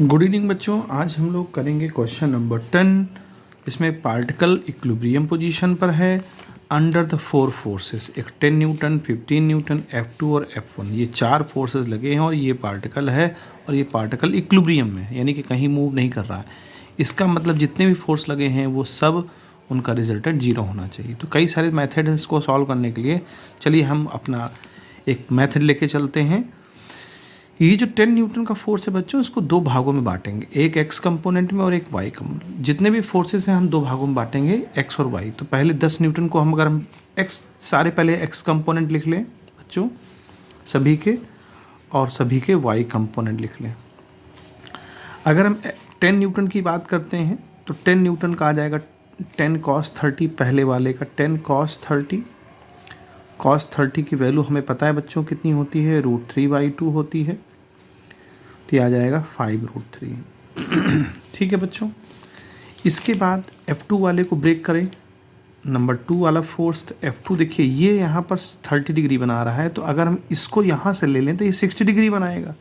Good evening बच्चों, आज हम लोग करेंगे क्वेश्चन नंबर 10। इसमें पार्टिकल इक्विलिब्रियम पोजीशन पर है अंडर द फोर फोर्सेस। एक 10 न्यूटन, 15 न्यूटन, F2 और F1, ये चार फोर्सेस लगे हैं और ये पार्टिकल है और ये पार्टिकल इक्विलिब्रियम में है, यानी कि कहीं मूव नहीं कर रहा है। इसका मतलब जितने भी फोर्स लगे हैं वो सब उनका रिजल्टेंट जीरो होना चाहिए। तो कई सारे मेथड है इसको सॉल्व करने के लिए। चलिए हम अपना एक मेथड लेके चलते हैं। ये जो 10 न्यूटन का फोर्स है बच्चों, इसको दो भागों में बांटेंगे, एक एक्स कंपोनेंट में और एक वाई कंपोनेंट। जितने भी फोर्सेस हैं हम दो भागों में बांटेंगे, एक्स और वाई। तो पहले 10 न्यूटन को हम एक्स सारे पहले एक्स कंपोनेंट लिख लें बच्चों सभी के, और सभी के वाई कंपोनेंट लिख लें। अगर हम 10 न्यूटन की बात करते हैं तो 10 न्यूटन का आ जाएगा 10 cos 30, पहले वाले का 10 cos 30। cos 30 की वैल्यू हमें पता है बच्चों कितनी होती है, √3/2 होती है। तो ये आ जाएगा 5√3। ठीक है बच्चों। इसके बाद F2 वाले को ब्रेक करें, नंबर 2 वाला फोर्स। तो F2 देखिए ये यहाँ पर 30 डिग्री बना रहा है, तो अगर हम इसको यहाँ से ले लें तो ये 60 डिग्री बनाएगा।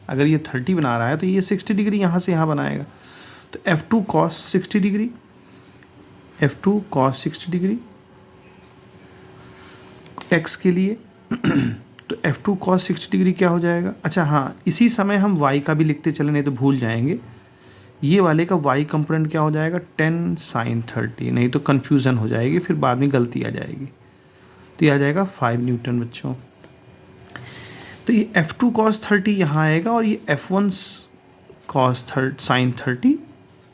अगर ये 30 बना रहा है तो ये 60 डिग्री यहाँ से यहाँ बनाएगा। तो F2 cos 60 degree, F2 cos 60 degree x के लिए। तो F2 cos 60 डिग्री क्या हो जाएगा। अच्छा हाँ, इसी समय हम y का भी लिखते चले, नहीं तो भूल जाएंगे। ये वाले का y कंपोनेंट क्या हो जाएगा, 10 sin 30, नहीं तो कन्फ्यूज़न हो जाएगी, फिर बाद में गलती आ जाएगी। तो ये आ जाएगा 5 न्यूटन बच्चों। तो ये F2 cos 30 यहाँ आएगा और ये F1 cos sin 30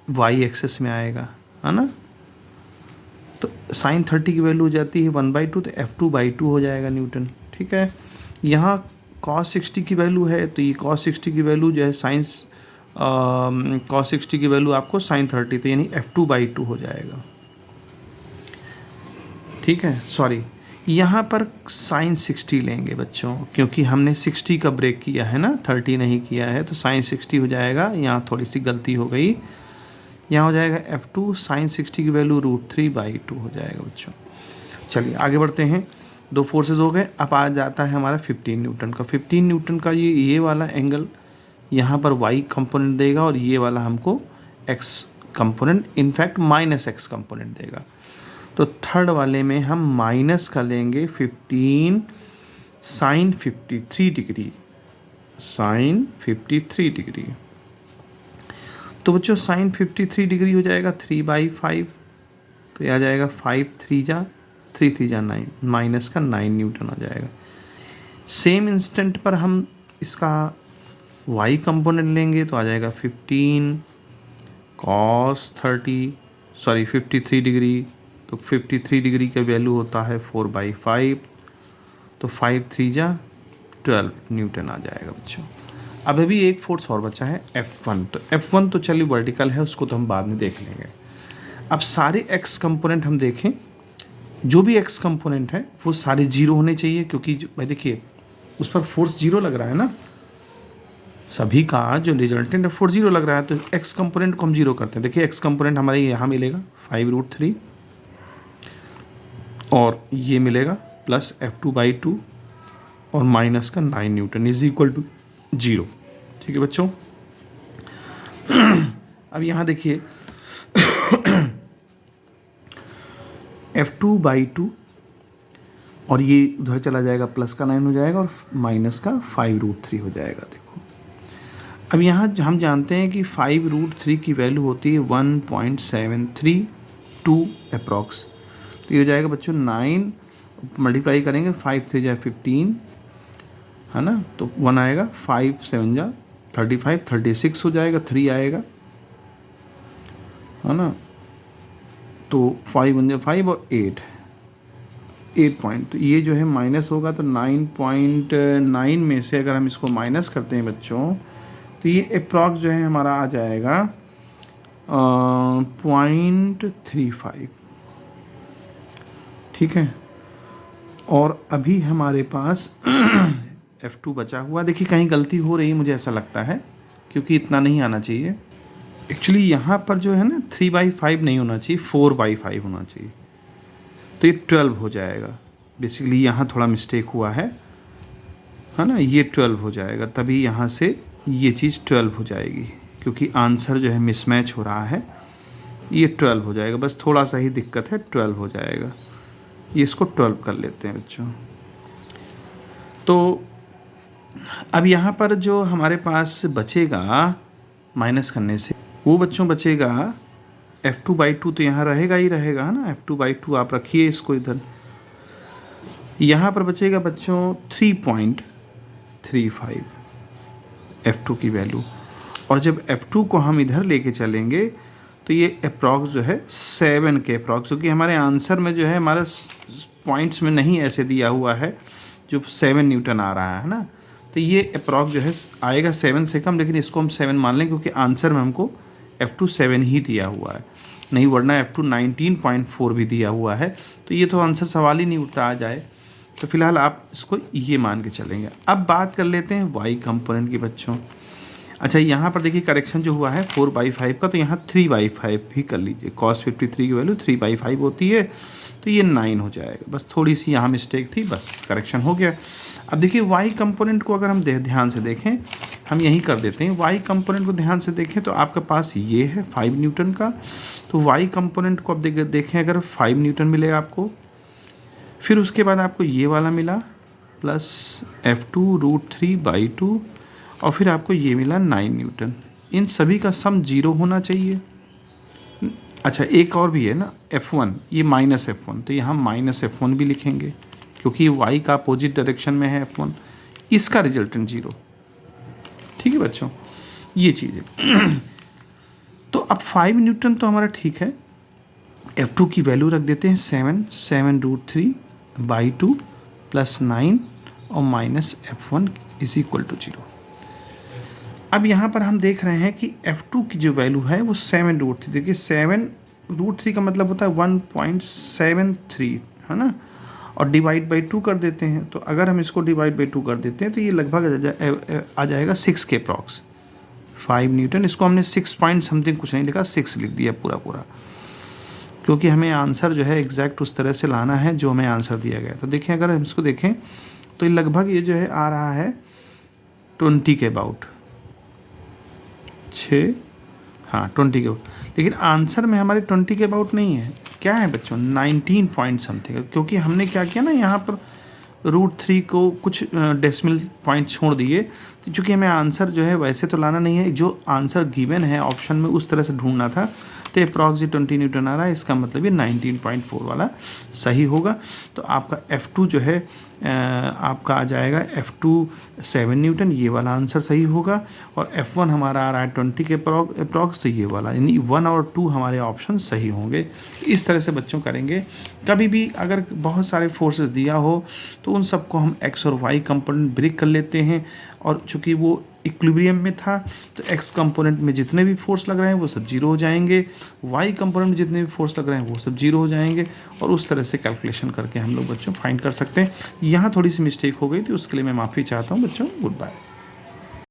y access में आएगा, है ना। तो sin 30 की वैल्यू हो जाती है 1/2, तो F2/2 हो जाएगा न्यूटन। ठीक है। यहाँ cos 60 की वैल्यू है, तो ये cos 60 की वैल्यू जो है cos 60 की वैल्यू आपको sin 30, तो यानी F2/2 हो जाएगा। ठीक है, सॉरी यहाँ पर sin 60 लेंगे बच्चों, क्योंकि हमने 60 का ब्रेक किया है ना, 30 नहीं किया है, तो sin 60 हो जाएगा। यहाँ थोड़ी सी गलती हो गई, यहाँ हो जाएगा F2 sin 60 की वैल्यू √3/2 हो जाएगा बच्चों। चलिए आगे बढ़ते हैं। दो फोर्सेस हो गए। अब आ जाता है हमारा 15 न्यूटन का। 15 न्यूटन का ये वाला एंगल यहाँ पर y कंपोनेंट देगा और ये वाला हमको x component, in fact -x component देगा। तो थर्ड वाले में हम माइनस का लेंगे 15 sin 53 डिग्री, sin 53 डिग्री। तो बच्चों sin 53 डिग्री हो जाएगा 3/5, तो यह आ जाएगा 5 3 जा 9, माइनस का 9 न्यूटन आ जाएगा। सेम इंस्टेंट पर हम इसका y कंपोनेंट लेंगे तो आ जाएगा 15 cos 53 डिग्री। तो 53 डिग्री का वैल्यू होता है 4/5, तो 5 3 जा 12 न्यूटन आ जाएगा बच्चों। अब अभी एक फोर्स और बचा है F1। तो F1 तो चलिए वर्टिकल है, उसको तो हम बाद में देख लेंगे। अब सारे x कंपोनेंट हम देखें, जो भी x कंपोनेंट है वो सारे जीरो होने चाहिए, क्योंकि भाई देखिए उस पर फोर्स जीरो लग रहा है ना, सभी का जो रिजल्टेंट है फोर्स जीरो लग रहा है। तो x कंपोनेंट को हम जीरो करते हैं। देखिए x कंपोनेंट हमारे यहाँ मिलेगा 5√3 और ये मिलेगा प्लस F2/2 और माइनस का 9 न्यूटन इज इक्वल टू 0। ठीक है बच्चों। अब यहाँ देखिए F2/2 और ये उधर चला जाएगा, प्लस का 9 हो जाएगा और माइनस का 5√3 हो जाएगा। देखो अब यहाँ हम जानते हैं कि 5√3 की वैल्यू होती है 1.732 अप्रॉक्स। तो ये हो जाएगा बच्चों 9 मल्टीप्लाई करेंगे, 5 3 जा 15, है ना, तो 1 आएगा, 5 7 जा 35, 36 हो जाएगा, 3 आएगा, है ना। तो 5 1 जा 5 और 8 पॉइंट। तो ये जो है माइनस होगा, तो 9.9 में से अगर हम इसको माइनस करते हैं बच्चों, तो ये अप्रॉक्स जो है हमारा आ जाएगा 0.35। ठीक है। और अभी हमारे पास F2 बचा हुआ। देखिए कहीं गलती हो रही है मुझे ऐसा लगता है, क्योंकि इतना नहीं आना चाहिए। एक्चुअली यहाँ पर जो है ना 3/5 नहीं होना चाहिए, 4/5 होना चाहिए, तो ये 12 हो जाएगा। बेसिकली यहाँ थोड़ा मिस्टेक हुआ है ना, ये 12 हो जाएगा, तभी यहाँ से ये चीज़ 12 हो जाएगी, क्योंकि आंसर जो है मिसमैच हो रहा है। ये 12 हो जाएगा, बस थोड़ा सा ही दिक्कत है, 12 हो जाएगा। ये इसको 12 कर लेते हैं बच्चों। तो अब यहाँ पर जो हमारे पास बचेगा माइनस करने से, वो बच्चों बचेगा f2/2, तो यहाँ रहेगा ही रहेगा, है ना। f2/2 आप रखिए इसको इधर। यहाँ पर बचेगा बच्चों 3.35 f2 की वैल्यू। और जब f2 को हम इधर लेके चलेंगे तो ये अप्रॉक्स जो है 7 के अप्रॉक्स, क्योंकि हमारे आंसर में जो है हमारा पॉइंट्स में नहीं ऐसे दिया हुआ है जो 7 न्यूटन आ रहा है ना। तो ये अप्रॉक्स जो है आएगा 7 से कम, लेकिन इसको हम 7 मान लें क्योंकि आंसर में हमको f2 7 ही दिया हुआ है, नहीं वरना f2 19.4 भी दिया हुआ है। तो ये तो आंसर सवाल ही नहीं उठता आ जाए। तो फिलहाल आप इसको ये मान के चलेंगे। अब बात कर लेते हैं y कंपोनेंट की बच्चों। अच्छा, यहाँ पर देखिए करेक्शन जो हुआ है 4/5 का, तो यहाँ 3/5 भी कर लीजिए। cos 53 की वैल्यू 3/5 होती है, तो ये 9 हो जाएगा। बस थोड़ी सी यहाँ मिस्टेक थी, बस करेक्शन हो गया। अब देखिए y कंपोनेंट को अगर हम ध्यान से देखें, हम यही कर देते हैं। y कंपोनेंट को ध्यान से देखें तो आपके पास ये है 5 न्यूटन का। तो y कंपोनेंट को अब देखें, अगर 5 न्यूटन मिलेगा आपको, फिर उसके बाद आपको ये वाला मिला प्लस f2√3/2, और फिर आपको ये मिला 9 न्यूटन। इन सभी का सम 0 होना चाहिए। अच्छा, एक और भी है ना f1, ये माइनस f1, तो यहाँ माइनस f1 भी लिखेंगे क्योंकि y का अपोजिट डायरेक्शन में है f1, इसका रिजल्टेंट 0। ठीक है बच्चों, ये चीज़ है। तो अब 5 न्यूटन तो हमारा ठीक है। f2 की वैल्यू रख देते हैं 7/3/2 प्लस 9 और minus f1 is equal to 0। अब यहाँ पर हम देख रहे हैं कि f2 की जो वैल्यू है वो 7√3, देखिए 7√3 का मतलब होता है 1.73, है ना। और डिवाइड बाई 2 कर देते हैं, तो अगर हम इसको डिवाइड बाई 2 कर देते हैं तो ये लगभग आ जाएगा 6 के अप्रॉक्स 5 न्यूटन। इसको हमने 6 पॉइंट समथिंग कुछ नहीं लिखा, 6 लिख दिया पूरा, क्योंकि हमें आंसर जो है एग्जैक्ट उस तरह से लाना है जो हमें आंसर दिया गया। तो देखिए, अगर हम इसको देखें तो ये लगभग ये जो है आ रहा है 20 के अबाउट, 20 के अबाउट। लेकिन आंसर में हमारे 20 के अबाउट नहीं है, क्या है बच्चों 19 पॉइंट समथिंग, क्योंकि हमने क्या किया ना, यहाँ पर √3 को कुछ डेसिमल पॉइंट छोड़ दिए। तो चूँकि हमें आंसर जो है वैसे तो लाना नहीं है, जो आंसर गिवन है ऑप्शन में उस तरह से ढूंढना था। तो अप्रॉक्स 20 न्यूटन आ रहा है, इसका मतलब ये 19.4 वाला सही होगा। तो आपका f2 जो है आपका आ जाएगा f2 7 न्यूटन, ये वाला आंसर सही होगा। और f1 हमारा आ रहा है 20 के अप्रॉक्स, तो ये वाला, यानी 1 और 2 हमारे ऑप्शन सही होंगे। इस तरह से बच्चों करेंगे। कभी भी अगर बहुत सारे फोर्सेस दिया हो तो उन सबको हम x और y कंपोनेंट ब्रेक कर लेते हैं, और चूँकि वो इक्विलिब्रियम में था तो x कंपोनेंट में जितने भी फोर्स लग रहे हैं वो सब 0 हो जाएंगे, y कंपोनेंट में जितने भी फोर्स लग रहे हैं वो सब 0 हो जाएंगे। और उस तरह से कैलकुलेशन करके हम लोग बच्चों फाइंड कर सकते हैं। यहाँ थोड़ी सी मिस्टेक हो गई थी, उसके लिए मैं माफ़ी चाहता हूँ बच्चों। Good bye.